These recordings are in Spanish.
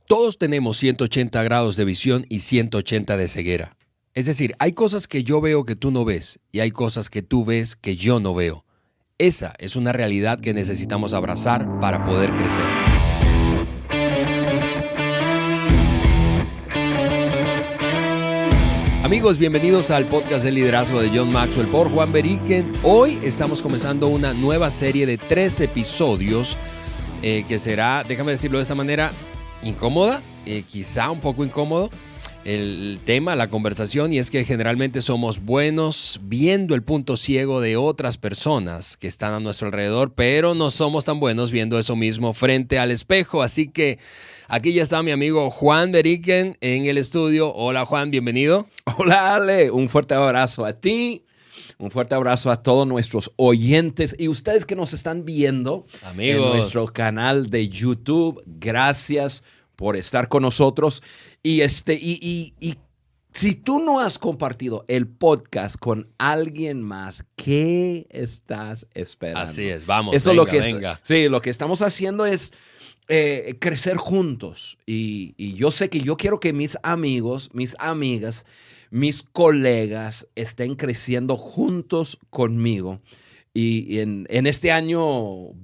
Todos tenemos 180 grados de visión y 180 de ceguera. Es decir, hay cosas que yo veo que tú no ves y hay cosas que tú ves que yo no veo. Esa es una realidad que necesitamos abrazar para poder crecer. Amigos, bienvenidos al podcast de liderazgo de John Maxwell por Juan Beriken. Hoy estamos comenzando una nueva serie de 3 episodios que será, déjame decirlo de esta manera, incómoda, quizá un poco incómodo. El tema, la conversación, y es que generalmente somos buenos viendo el punto ciego de otras personas que están a nuestro alrededor, pero no somos tan buenos viendo eso mismo frente al espejo. Así que aquí ya está mi amigo Juan Beriken en el estudio. Hola Juan, bienvenido. Hola Ale, un fuerte abrazo a ti, un fuerte abrazo a todos nuestros oyentes y ustedes que nos están viendo Amigos. En nuestro canal de YouTube. Gracias por estar con nosotros. Y si tú no has compartido el podcast con alguien más, ¿qué estás esperando? Así es, vamos, Eso venga, es lo que venga. Sí, lo que estamos haciendo es crecer juntos. Y yo sé que yo quiero que mis amigos, mis amigas, mis colegas estén creciendo juntos conmigo. Y en este año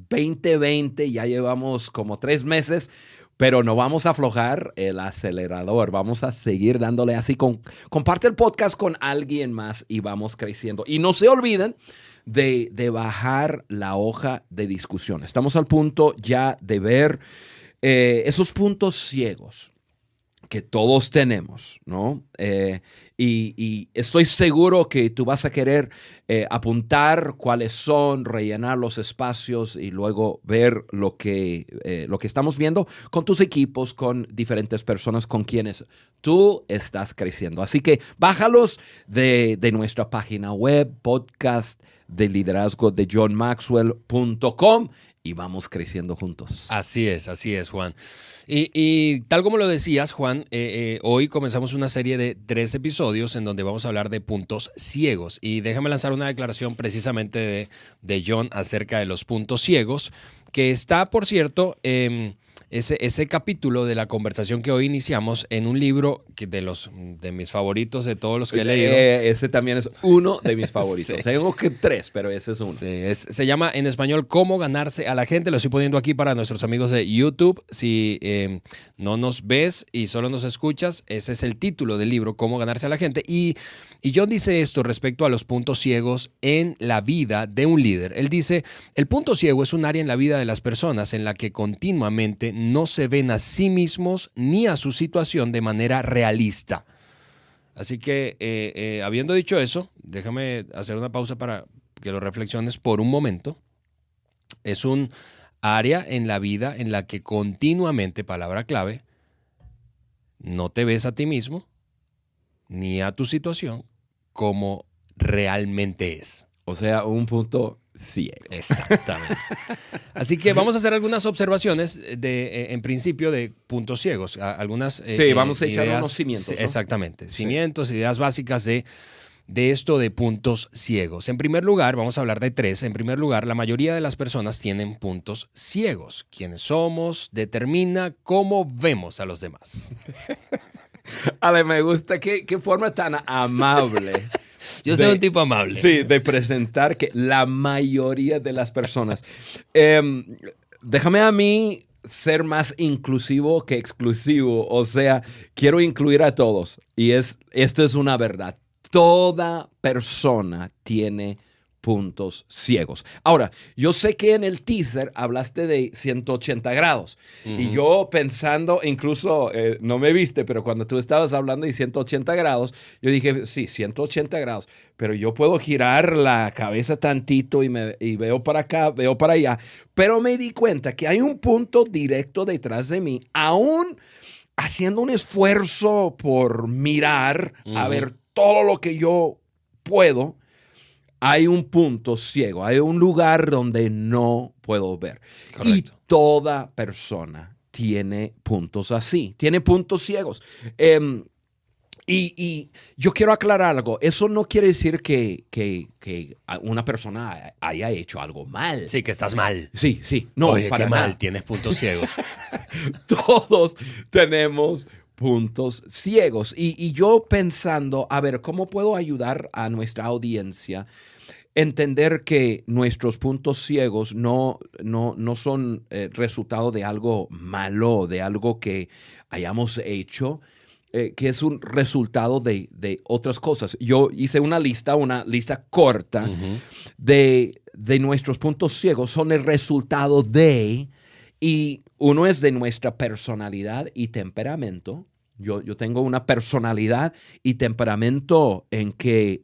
2020 ya llevamos como 3 meses, pero no vamos a aflojar el acelerador. Vamos a seguir dándole así. Comparte el podcast con alguien más y vamos creciendo. Y no se olviden de bajar la hoja de discusión. Estamos al punto ya de ver esos puntos ciegos que todos tenemos, ¿no? Y estoy seguro que tú vas a querer apuntar cuáles son, rellenar los espacios y luego ver lo que estamos viendo con tus equipos, con diferentes personas con quienes tú estás creciendo. Así que bájalos de nuestra página web, podcast de liderazgo de johnmaxwell.com y vamos creciendo juntos. Así es, Juan. Y tal como lo decías, Juan, hoy comenzamos una serie de 3 episodios en donde vamos a hablar de puntos ciegos. Y déjame lanzar una declaración precisamente de John acerca de los puntos ciegos, que está, por cierto, ese capítulo de la conversación que hoy iniciamos en un libro de mis favoritos de todos los que he leído. Ese también es uno de mis favoritos. Sí. Tengo que 3, pero ese es uno. Sí, se llama en español Cómo ganarse a la gente. Lo estoy poniendo aquí para nuestros amigos de YouTube. Si no nos ves y solo nos escuchas, ese es el título del libro, Cómo ganarse a la gente. Y John dice esto respecto a los puntos ciegos en la vida de un líder. Él dice, el punto ciego es un área en la vida de las personas en la que continuamente no se ven a sí mismos ni a su situación de manera realista. Así que, habiendo dicho eso, déjame hacer una pausa para que lo reflexiones por un momento. Es un área en la vida en la que continuamente, palabra clave, no te ves a ti mismo ni a tu situación como realmente es. O sea, un punto ciego. Exactamente. Así que vamos a hacer algunas observaciones en principio de puntos ciegos. Algunas vamos a echar ideas, unos cimientos, ¿no? Exactamente. Sí. Cimientos, ideas básicas de esto de puntos ciegos. En primer lugar, vamos a hablar de 3. En primer lugar, la mayoría de las personas tienen puntos ciegos. Quiénes somos determina cómo vemos a los demás. Ale, me gusta. Qué forma tan amable. Yo soy un tipo amable. Sí, de presentar que la mayoría de las personas. Déjame a mí ser más inclusivo que exclusivo. O sea, quiero incluir a todos. Y esto es una verdad. Toda persona tiene puntos ciegos. Ahora, yo sé que en el teaser hablaste de 180 grados. Uh-huh. Y yo pensando, incluso, no me viste, pero cuando tú estabas hablando de 180 grados, yo dije, sí, 180 grados, pero yo puedo girar la cabeza tantito y veo para acá, veo para allá. Pero me di cuenta que hay un punto directo detrás de mí, aún haciendo un esfuerzo por mirar, uh-huh, a ver todo lo que yo puedo. Hay un punto ciego, hay un lugar donde no puedo ver. Correcto. Y toda persona tiene puntos así, tiene puntos ciegos. Y yo quiero aclarar algo. Eso no quiere decir que una persona haya hecho algo mal. Sí, que estás mal. Sí, sí. No, Oye, para qué nada. mal, tienes puntos ciegos. Todos tenemos puntos ciegos. Y yo pensando, a ver, ¿cómo puedo ayudar a nuestra audiencia entender que nuestros puntos ciegos no son resultado de algo malo, de algo que hayamos hecho, que es un resultado de otras cosas? Yo hice una lista corta Ujú. de nuestros puntos ciegos. Son el resultado de, y uno es de nuestra personalidad y temperamento. Yo tengo una personalidad y temperamento en que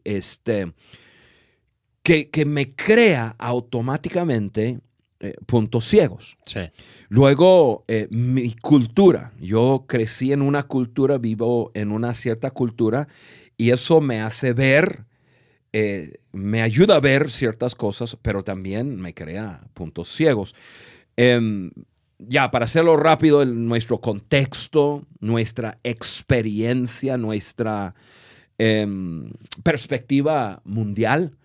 que me crea automáticamente puntos ciegos. Sí. Luego, mi cultura. Yo crecí en una cultura, vivo en una cierta cultura, y eso me hace ver, me ayuda a ver ciertas cosas, pero también me crea puntos ciegos. Em, ya, para hacerlo rápido, nuestro contexto, nuestra experiencia, nuestra perspectiva mundial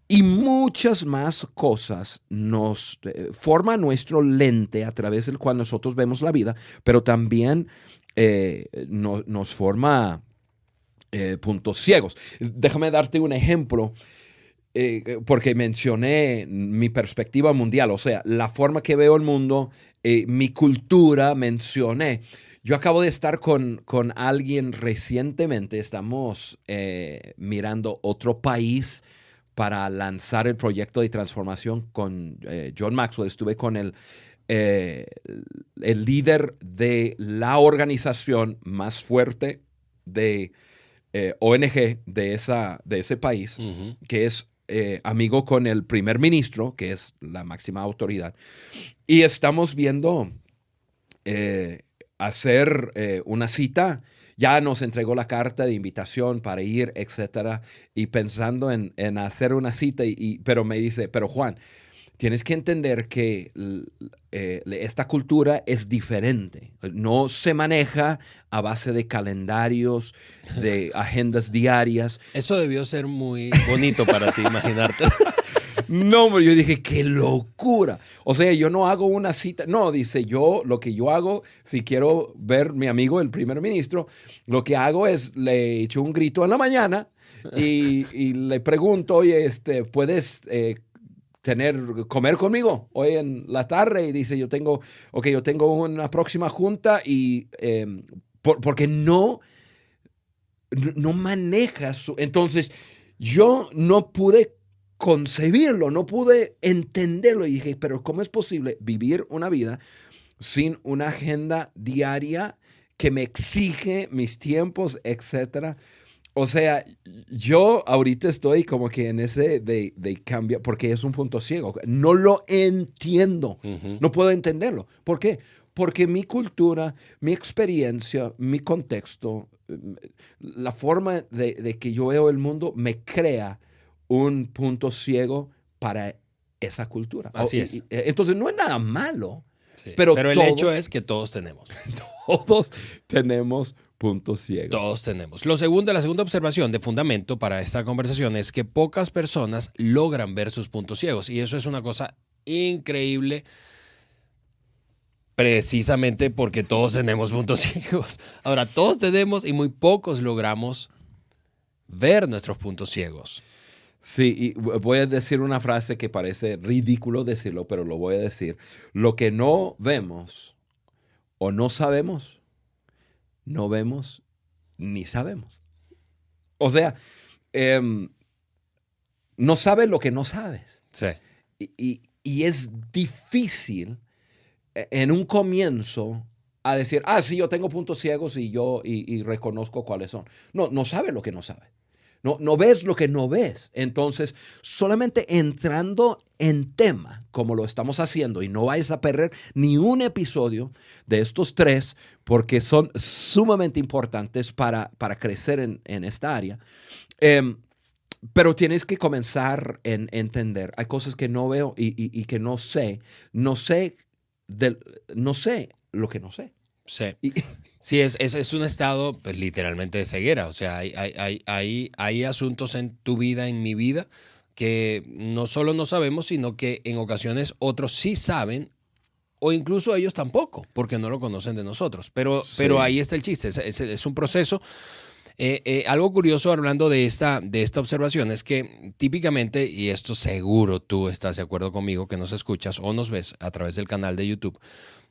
y muchas más cosas nos forman nuestro lente a través del cual nosotros vemos la vida, pero también nos forma puntos ciegos. Déjame darte un ejemplo, porque mencioné mi perspectiva mundial, o sea, la forma que veo el mundo, mi cultura, mencioné. Yo acabo de estar con alguien recientemente, estamos mirando otro país para lanzar el proyecto de transformación con John Maxwell. Estuve con eh, el líder de la organización más fuerte de ONG de ese país, Ujú. que es amigo con el primer ministro, que es la máxima autoridad. Y estamos viendo hacer una cita. Ya nos entregó la carta de invitación para ir, etcétera, y pensando en hacer una cita, pero me dice, pero Juan, tienes que entender que esta cultura es diferente. No se maneja a base de calendarios, de agendas diarias. Eso debió ser muy bonito para ti, imaginarte. No, hombre, yo dije, qué locura. O sea, yo no hago una cita. No, dice, lo que yo hago, si quiero ver mi amigo, el primer ministro, lo que hago es le echo un grito en la mañana y le pregunto, oye, ¿puedes comer conmigo hoy en la tarde? Y dice, yo tengo una próxima junta y porque no maneja su. Entonces, yo no pude concebirlo, no pude entenderlo. Y dije, pero ¿cómo es posible vivir una vida sin una agenda diaria que me exige mis tiempos, etcétera? O sea, yo ahorita estoy como que en ese de cambio, porque es un punto ciego. No lo entiendo. Ujú. No puedo entenderlo. ¿Por qué? Porque mi cultura, mi experiencia, mi contexto, la forma de que yo veo el mundo me crea un punto ciego para esa cultura. Así es. Entonces no es nada malo, Sí. pero Pero el hecho es que todos tenemos. todos tenemos puntos ciegos. Todos tenemos. La segunda observación de fundamento para esta conversación es que pocas personas logran ver sus puntos ciegos. Y eso es una cosa increíble, precisamente porque todos tenemos puntos ciegos. Ahora, todos tenemos y muy pocos logramos ver nuestros puntos ciegos. Sí, y voy a decir una frase que parece ridículo decirlo, pero lo voy a decir. Lo que no vemos o no sabemos, no vemos ni sabemos. O sea, em, no sabes lo que no sabes. Sí. Y es difícil en un comienzo a decir, sí, yo tengo puntos ciegos y reconozco cuáles son. No sabes lo que no sabes. No ves lo que no ves. Entonces, solamente entrando en tema, como lo estamos haciendo, y no vais a perder ni un episodio de estos 3, porque son sumamente importantes para crecer en esta área. Pero tienes que comenzar en entender. Hay cosas que no veo y que no sé. No sé lo que no sé. Sí. Y- Sí, es un estado pues, literalmente de ceguera. O sea, hay asuntos en tu vida, en mi vida, que no solo no sabemos, sino que en ocasiones otros sí saben, o incluso ellos tampoco, porque no lo conocen de nosotros. Pero sí. ahí está el chiste, es un proceso. Algo curioso hablando de esta observación es que típicamente, y esto seguro tú estás de acuerdo conmigo, que nos escuchas o nos ves a través del canal de YouTube,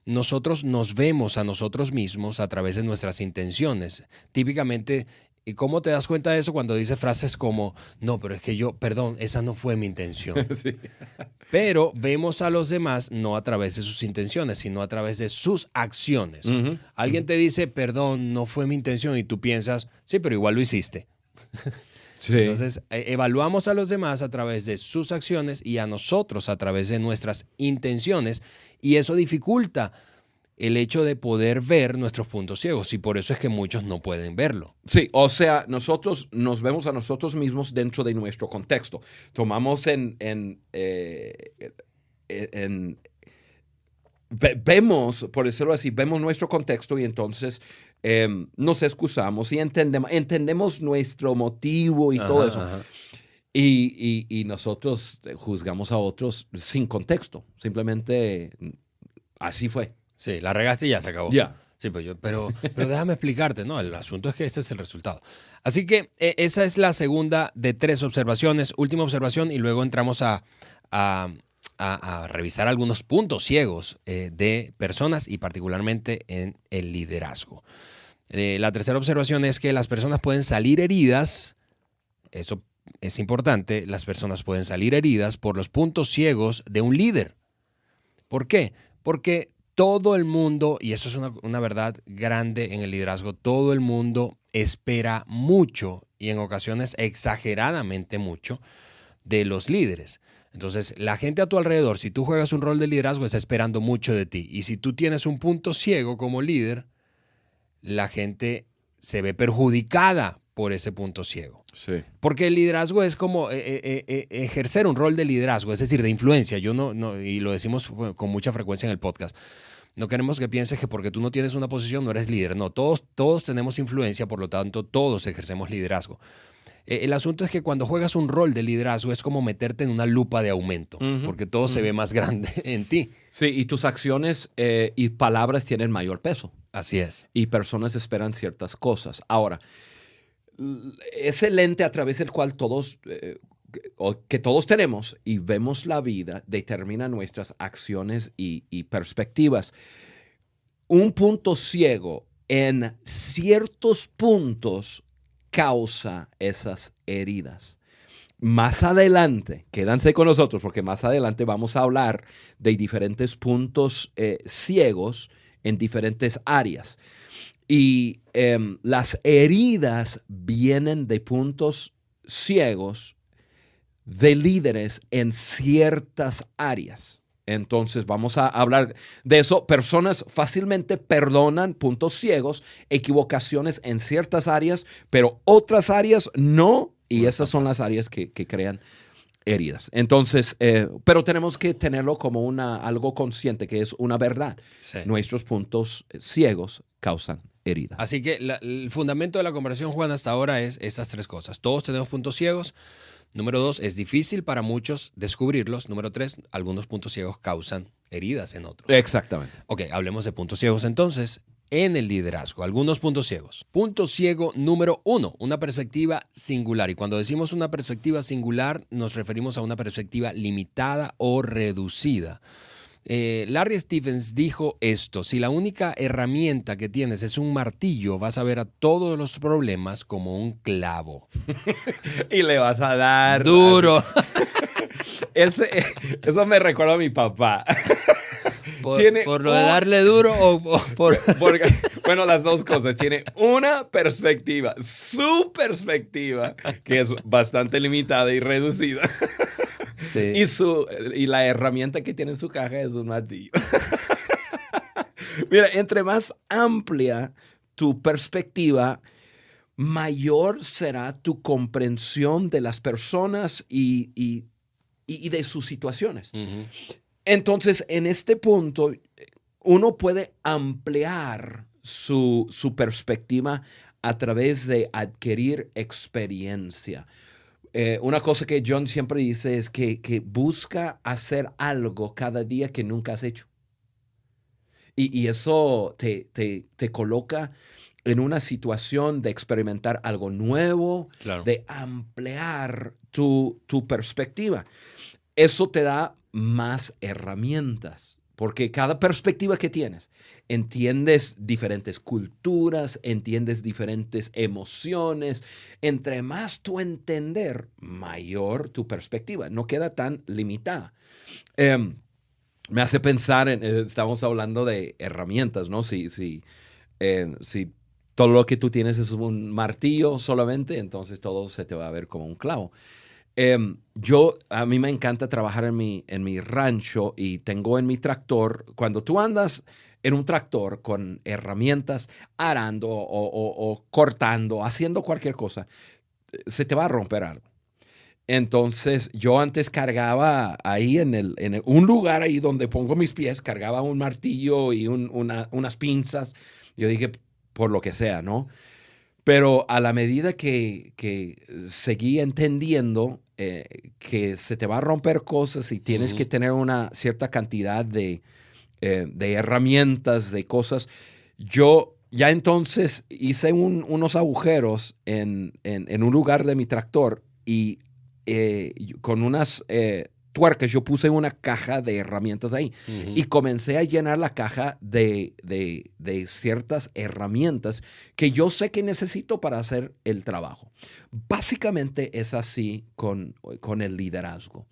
nosotros nos vemos a nosotros mismos a través de nuestras intenciones. Típicamente, ¿y cómo te das cuenta de eso cuando dices frases como, no, pero es que yo, perdón, esa no fue mi intención? Sí. Pero vemos a los demás no a través de sus intenciones, sino a través de sus acciones. Ujú, Alguien ujú. te dice, perdón, no fue mi intención, y tú piensas, sí, pero igual lo hiciste. Sí. Entonces, evaluamos a los demás a través de sus acciones y a nosotros a través de nuestras intenciones, y eso dificulta el hecho de poder ver nuestros puntos ciegos, y por eso es que muchos no pueden verlo. Sí, o sea, nosotros nos vemos a nosotros mismos dentro de nuestro contexto. Tomamos vemos, por decirlo así, vemos nuestro contexto y entonces nos excusamos y entendemos nuestro motivo y todo eso. Ajá, ajá. Y nosotros juzgamos a otros sin contexto. Simplemente así fue. Sí, la regaste y ya se acabó. Ya. Sí, pero déjame explicarte, ¿no? El asunto es que este es el resultado. Así que esa es la segunda de 3 observaciones. Última observación y luego entramos a, a revisar algunos puntos ciegos de personas y particularmente en el liderazgo. La tercera observación es que las personas pueden salir heridas, eso es importante, las personas pueden salir heridas por los puntos ciegos de un líder. ¿Por qué? Porque todo el mundo, y eso es una verdad grande en el liderazgo, todo el mundo espera mucho y en ocasiones exageradamente mucho de los líderes. Entonces, la gente a tu alrededor, si tú juegas un rol de liderazgo, está esperando mucho de ti. Y si tú tienes un punto ciego como líder, la gente se ve perjudicada por ese punto ciego. Sí. Porque el liderazgo es como ejercer un rol de liderazgo, es decir, de influencia. Yo y lo decimos con mucha frecuencia en el podcast. No queremos que pienses que porque tú no tienes una posición no eres líder. No, todos tenemos influencia, por lo tanto, todos ejercemos liderazgo. El asunto es que cuando juegas un rol de liderazgo es como meterte en una lupa de aumento, Ujú, porque todo se ve más grande en ti. Sí, y tus acciones y palabras tienen mayor peso Así es. y personas esperan ciertas cosas. Ahora, ese lente a través del cual todos, que todos tenemos y vemos la vida, determina nuestras acciones y perspectivas. Un punto ciego en ciertos puntos causa esas heridas. Más adelante, quédense con nosotros porque más adelante vamos a hablar de diferentes puntos ciegos en diferentes áreas. Y las heridas vienen de puntos ciegos de líderes en ciertas áreas. Entonces vamos a hablar de eso. Personas fácilmente perdonan puntos ciegos, equivocaciones en ciertas áreas, pero otras áreas no. Y No es esas tan son las áreas que crean heridas. Entonces, pero tenemos que tenerlo como algo consciente, que es una verdad. Sí. Nuestros puntos ciegos causan heridas. Así que el fundamento de la conversación, Juan, hasta ahora es estas 3 cosas. Todos tenemos puntos ciegos. Número 2, es difícil para muchos descubrirlos. Número 3, algunos puntos ciegos causan heridas en otros. Exactamente. Ok, hablemos de puntos ciegos entonces. En el liderazgo, algunos puntos ciegos. Punto ciego número 1, una perspectiva singular. Y cuando decimos una perspectiva singular, nos referimos a una perspectiva limitada o reducida. Larry Stevens dijo esto: si la única herramienta que tienes es un martillo, vas a ver a todos los problemas como un clavo. Y le vas a dar Duro. Eso me recuerda a mi papá. ¿Por lo de darle duro o por...? Porque, bueno, las dos cosas. Tiene una perspectiva, su perspectiva, que es bastante limitada y reducida. Sí. Y la herramienta que tiene en su caja es un martillo. Mira, entre más amplia tu perspectiva, mayor será tu comprensión de las personas y de sus situaciones. Uh-huh. Entonces, en este punto, uno puede ampliar su perspectiva a través de adquirir experiencia. Una cosa que John siempre dice es que busca hacer algo cada día que nunca has hecho. Y eso te coloca en una situación de experimentar algo nuevo, Claro. de ampliar tu perspectiva. Eso te da más herramientas, porque cada perspectiva que tienes, entiendes diferentes culturas, entiendes diferentes emociones. Entre más tu entender, mayor tu perspectiva. No queda tan limitada. Me hace pensar estamos hablando de herramientas, ¿no? Si todo lo que tú tienes es un martillo solamente, entonces todo se te va a ver como un clavo. A mí me encanta trabajar en mi rancho y tengo en mi tractor, cuando tú andas en un tractor con herramientas, arando o cortando, haciendo cualquier cosa, se te va a romper algo. Entonces, yo antes cargaba ahí un lugar ahí donde pongo mis pies, cargaba un martillo y unas pinzas. Yo dije, por lo que sea, ¿no? Pero a la medida que seguí entendiendo que se te va a romper cosas y tienes que tener una cierta cantidad de herramientas, de cosas, yo ya entonces hice unos agujeros en un lugar de mi tractor y con unas tuercas yo puse una caja de herramientas ahí y comencé a llenar la caja de ciertas herramientas que yo sé que necesito para hacer el trabajo. Básicamente es así con el liderazgo.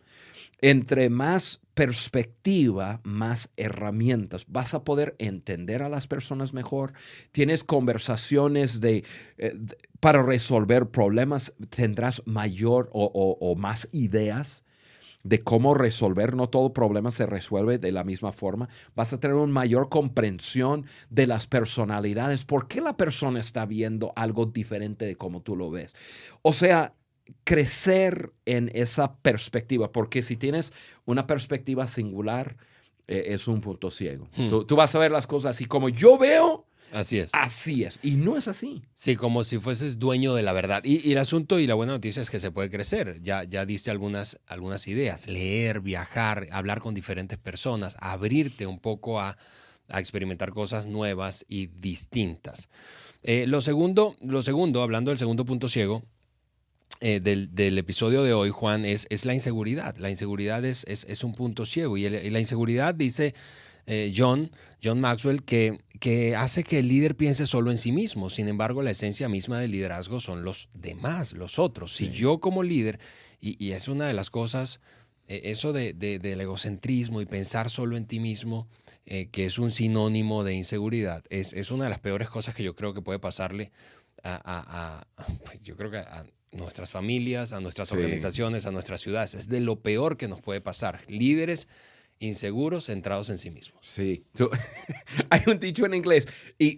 Entre más perspectiva, más herramientas. Vas a poder entender a las personas mejor. Tienes conversaciones para resolver problemas. Tendrás mayor o más ideas de cómo resolver. No todo problema se resuelve de la misma forma. Vas a tener una mayor comprensión de las personalidades. ¿Por qué la persona está viendo algo diferente de cómo tú lo ves? O sea, crecer en esa perspectiva, porque si tienes una perspectiva singular, es un punto ciego. Tú vas a ver las cosas así como yo veo. Así es. Así es. Y no es así. Sí, como si fueses dueño de la verdad. Y el asunto y la buena noticia es que se puede crecer. Ya diste algunas ideas. Leer, viajar, hablar con diferentes personas, abrirte un poco a experimentar cosas nuevas y distintas. Lo segundo, hablando del segundo punto ciego, del episodio de hoy, Juan, es la inseguridad. La inseguridad es un punto ciego. Y la inseguridad, dice John Maxwell, que hace que el líder piense solo en sí mismo. Sin embargo, la esencia misma del liderazgo son los demás, los otros. Si yo como líder, y es una de las cosas, eso del egocentrismo y pensar solo en ti mismo, que es un sinónimo de inseguridad, es una de las peores cosas que yo creo que puede pasarle yo creo que a nuestras familias, a nuestras organizaciones, a nuestras ciudades. Es de lo peor que nos puede pasar. Líderes inseguros, centrados en sí mismos. Sí. Hay un dicho en inglés,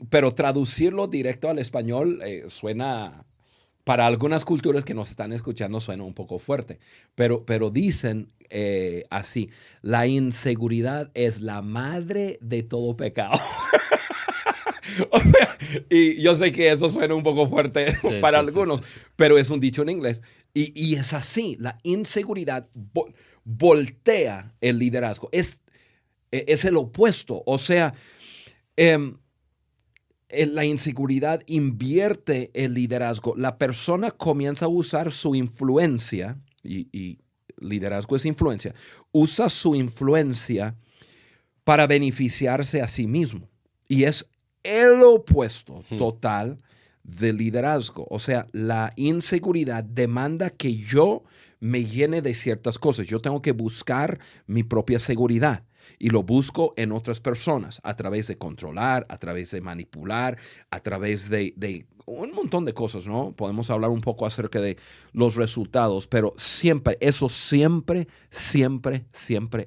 pero traducirlo directo al español suena, para algunas culturas que nos están escuchando, suena un poco fuerte. Pero dicen así, la inseguridad es la madre de todo pecado. O sea, y yo sé que eso suena un poco fuerte para algunos, pero es un dicho en inglés. Y es así, la inseguridad voltea el liderazgo. Es el opuesto. O sea, la inseguridad invierte el liderazgo. La persona comienza a usar su influencia, y liderazgo es influencia, usa su influencia para beneficiarse a sí mismo. Y es el opuesto total del liderazgo. O sea, la inseguridad demanda que yo me llene de ciertas cosas. Yo tengo que buscar mi propia seguridad y lo busco en otras personas a través de controlar, a través de manipular, a través de un montón de cosas, ¿no? Podemos hablar un poco acerca de los resultados, pero siempre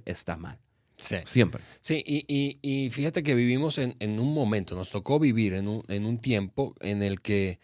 está mal. Sí. Siempre. Sí, y fíjate que vivimos en un momento, nos tocó vivir en un tiempo en el que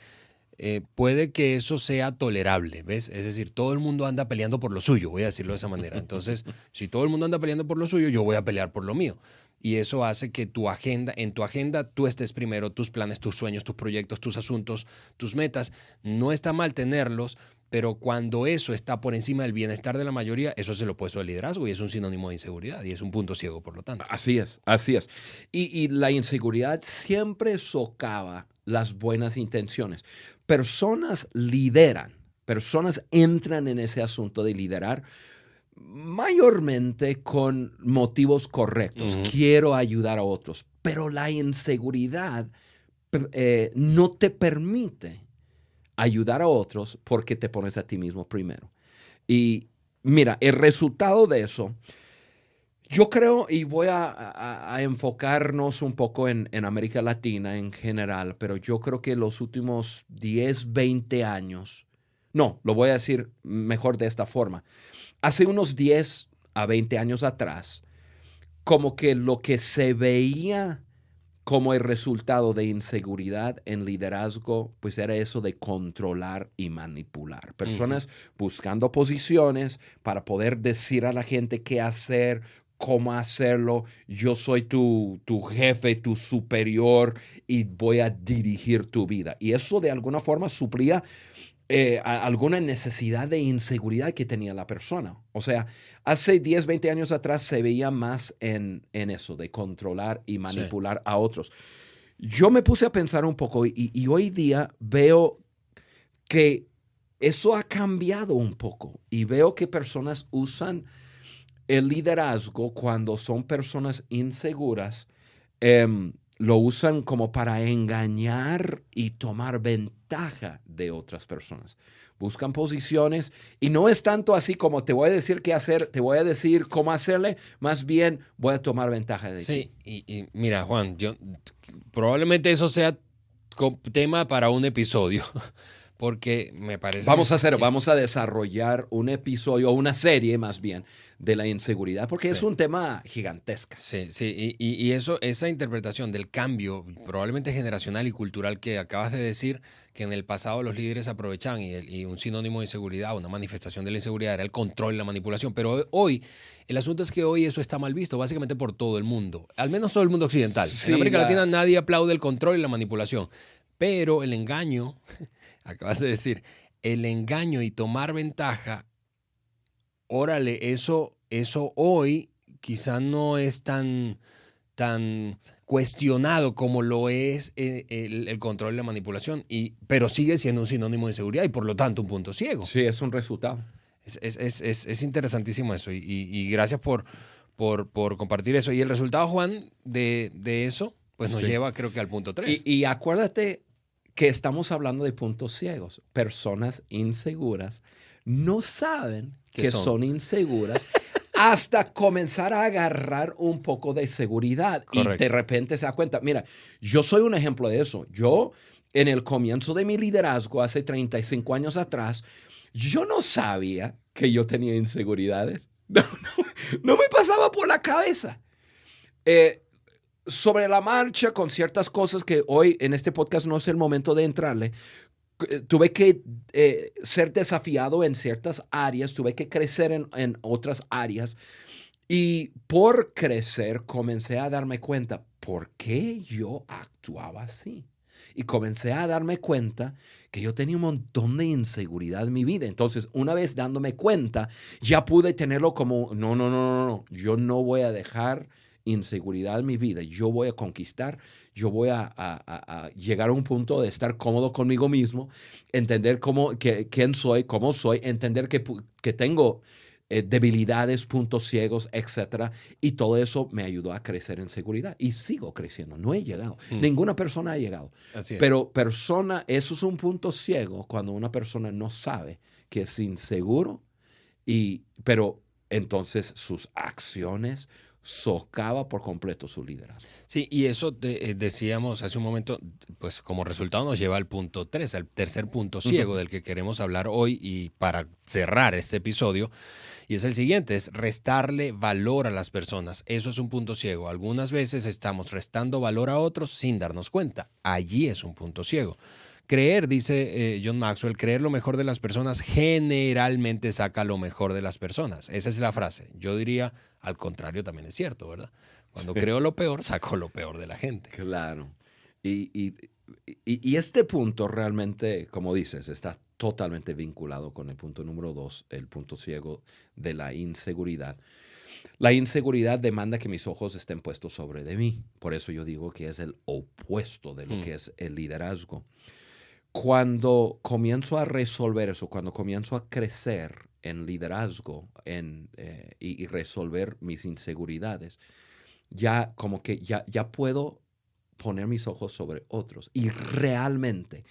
puede que eso sea tolerable, ¿ves? Es decir, todo el mundo anda peleando por lo suyo, voy a decirlo de esa manera. Entonces, si todo el mundo anda peleando por lo suyo, yo voy a pelear por lo mío. y eso hace que en tu agenda tú estés primero, tus planes, tus sueños, tus proyectos, tus asuntos, tus metas. No está mal tenerlos, pero cuando eso está por encima del bienestar de la mayoría, eso es el opuesto al liderazgo y es un sinónimo de inseguridad y es un punto ciego, por lo tanto. Así es, así es. Y la inseguridad siempre socava las buenas intenciones. Personas lideran, personas entran en ese asunto de liderar mayormente con motivos correctos. Ujú. Quiero ayudar a otros, pero la inseguridad no te permite ayudar a otros porque te pones a ti mismo primero. Y mira, el resultado de eso, yo creo, y voy a enfocarnos un poco en América Latina en general, pero yo creo que los últimos 10, 20 años, no, lo voy a decir mejor de esta forma. Hace unos 10 a 20 años atrás, como que lo que se veía como el resultado de inseguridad en liderazgo, pues era eso de controlar y manipular. Personas buscando posiciones para poder decir a la gente qué hacer, cómo hacerlo. Yo soy tu jefe, tu superior y voy a dirigir tu vida. Y eso de alguna forma suplía alguna necesidad de inseguridad que tenía la persona. O sea, hace 10, 20 años atrás se veía más en eso, de controlar y manipular a otros. Yo me puse a pensar un poco y hoy día veo que eso ha cambiado un poco y veo que personas usan el liderazgo cuando son personas inseguras. Lo usan como para engañar y tomar ventaja de otras personas. Buscan posiciones y no es tanto así como te voy a decir qué hacer, te voy a decir cómo hacerle, más bien voy a tomar ventaja de ti. Sí, y mira, Juan, probablemente eso sea tema para un episodio, porque me parece Vamos a desarrollar un episodio o una serie más bien de la inseguridad, porque es un tema gigantesco. Sí, sí, y eso, esa interpretación del cambio, probablemente generacional y cultural que acabas de decir, que en el pasado los líderes aprovechaban y un sinónimo de inseguridad, una manifestación de la inseguridad era el control y la manipulación, pero hoy, el asunto es que hoy eso está mal visto, básicamente por todo el mundo, al menos todo el mundo occidental. Sí, en América Latina nadie aplaude el control y la manipulación, pero el engaño, acabas de decir, el engaño y tomar ventaja, órale, eso hoy quizá no es tan cuestionado como lo es el control y la manipulación, pero sigue siendo un sinónimo de inseguridad y por lo tanto un punto ciego. Sí, es un resultado. Es interesantísimo eso y gracias por compartir eso. Y el resultado, Juan, de eso, pues nos lleva creo que al punto 3. Y acuérdate que estamos hablando de puntos ciegos. Personas inseguras no saben que son inseguras hasta comenzar a agarrar un poco de seguridad. Correcto. Y de repente se da cuenta, mira, yo soy un ejemplo de eso. Yo, en el comienzo de mi liderazgo, hace 35 años atrás, yo no sabía que yo tenía inseguridades. No me pasaba por la cabeza. Sobre la marcha, con ciertas cosas que hoy en este podcast no es el momento de entrarle, tuve que ser desafiado en ciertas áreas, tuve que crecer en otras áreas y por crecer comencé a darme cuenta por qué yo actuaba así. Y comencé a darme cuenta que yo tenía un montón de inseguridad en mi vida. Entonces, una vez dándome cuenta, ya pude tenerlo como, no, yo no voy a dejar inseguridad en mi vida. Yo voy a conquistar, yo voy a llegar a un punto de estar cómodo conmigo mismo, entender quién soy, cómo soy, entender que tengo debilidades, puntos ciegos, etcétera. Y todo eso me ayudó a crecer en seguridad. Y sigo creciendo. No he llegado. Ninguna persona ha llegado. Así es. Pero eso es un punto ciego cuando una persona no sabe que es inseguro, pero entonces sus acciones socava por completo su liderazgo. Sí, y eso decíamos hace un momento, pues como resultado nos lleva al punto 3, al tercer punto ciego del que queremos hablar hoy y para cerrar este episodio, y es el siguiente, es restarle valor a las personas. Eso es un punto ciego. Algunas veces estamos restando valor a otros sin darnos cuenta. Allí es un punto ciego. Creer, dice John Maxwell, creer lo mejor de las personas generalmente saca lo mejor de las personas. Esa es la frase. Yo diría, al contrario, también es cierto, ¿verdad? Cuando creo lo peor, saco lo peor de la gente. Claro. Y este punto realmente, como dices, está totalmente vinculado con el punto número 2, el punto ciego de la inseguridad. La inseguridad demanda que mis ojos estén puestos sobre de mí. Por eso yo digo que es el opuesto de lo que es el liderazgo. Cuando comienzo a resolver eso, cuando comienzo a crecer en liderazgo y resolver mis inseguridades, ya como que ya puedo poner mis ojos sobre otros. Y realmente,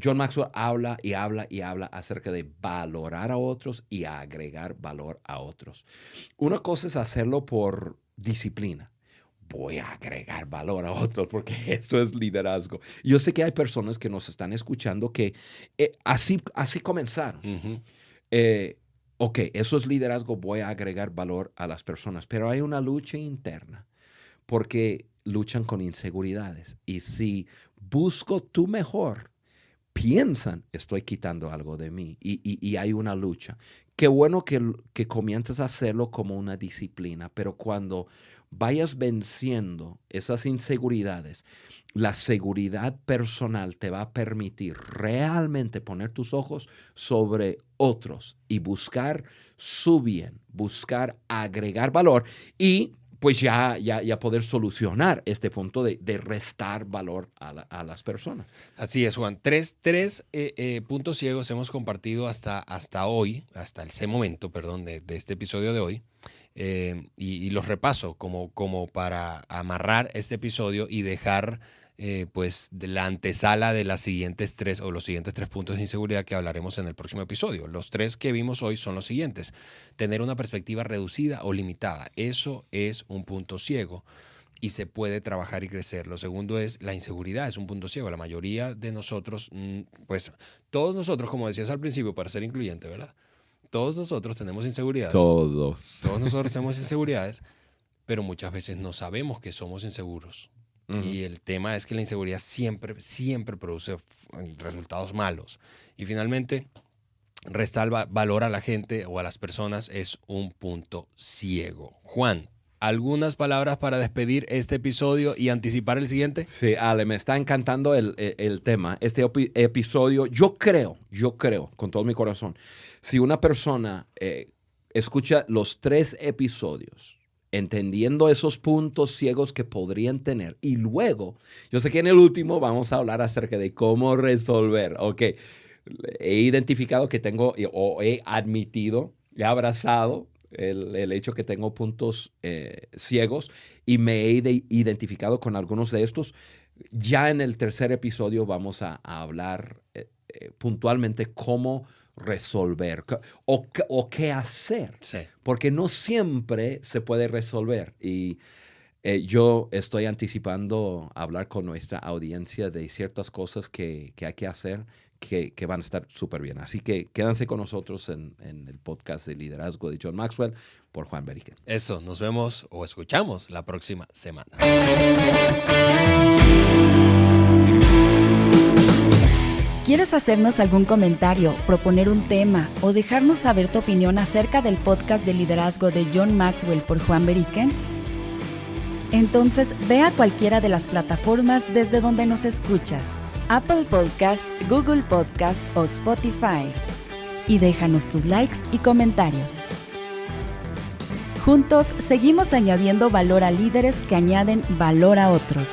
John Maxwell habla y habla y habla acerca de valorar a otros y agregar valor a otros. Una cosa es hacerlo por disciplina. Voy a agregar valor a otros porque eso es liderazgo. Yo sé que hay personas que nos están escuchando que así comenzaron. Uh-huh. Ok, eso es liderazgo, voy a agregar valor a las personas, pero hay una lucha interna porque luchan con inseguridades. Y si busco tu mejor, piensan, estoy quitando algo de mí y hay una lucha. Qué bueno que comiences a hacerlo como una disciplina, pero cuando vayas venciendo esas inseguridades, la seguridad personal te va a permitir realmente poner tus ojos sobre otros y buscar su bien, buscar agregar valor y pues ya poder solucionar este punto de restar valor a las personas. Así es, Juan. Tres puntos ciegos hemos compartido hasta hoy, hasta ese momento, perdón, de este episodio de hoy. Y los repaso como para amarrar este episodio y dejar pues de la antesala de las siguientes tres o los siguientes 3 puntos de inseguridad que hablaremos en el próximo episodio. Los 3 que vimos hoy son los siguientes. Tener una perspectiva reducida o limitada. Eso es un punto ciego y se puede trabajar y crecer. Lo segundo es la inseguridad, es un punto ciego. La mayoría de nosotros, pues todos nosotros, como decías al principio, para ser incluyente, ¿verdad? Todos nosotros tenemos inseguridades. Todos nosotros tenemos inseguridades, pero muchas veces no sabemos que somos inseguros. Uh-huh. Y el tema es que la inseguridad siempre produce resultados malos. Y finalmente, restar valor a la gente o a las personas es un punto ciego. Juan, ¿algunas palabras para despedir este episodio y anticipar el siguiente? Sí, Ale, me está encantando el tema. Este episodio, yo creo, con todo mi corazón, si una persona escucha los 3 episodios, entendiendo esos puntos ciegos que podrían tener, y luego, yo sé que en el último vamos a hablar acerca de cómo resolver. Ok, he identificado que tengo, o he admitido, he abrazado el hecho que tengo puntos ciegos y me he identificado con algunos de estos. Ya en el tercer episodio vamos a hablar puntualmente cómo resolver o qué hacer. Sí. Porque no siempre se puede resolver. Y yo estoy anticipando hablar con nuestra audiencia de ciertas cosas que hay que hacer que van a estar súper bien. Así que quédense con nosotros en el podcast de liderazgo de John Maxwell por Juan Beriken. Eso, nos vemos o escuchamos la próxima semana. ¿Quieres hacernos algún comentario, proponer un tema o dejarnos saber tu opinión acerca del podcast de liderazgo de John Maxwell por Juan Beriken? Entonces ve a cualquiera de las plataformas desde donde nos escuchas, Apple Podcast, Google Podcast o Spotify, y déjanos tus likes y comentarios. Juntos seguimos añadiendo valor a líderes que añaden valor a otros.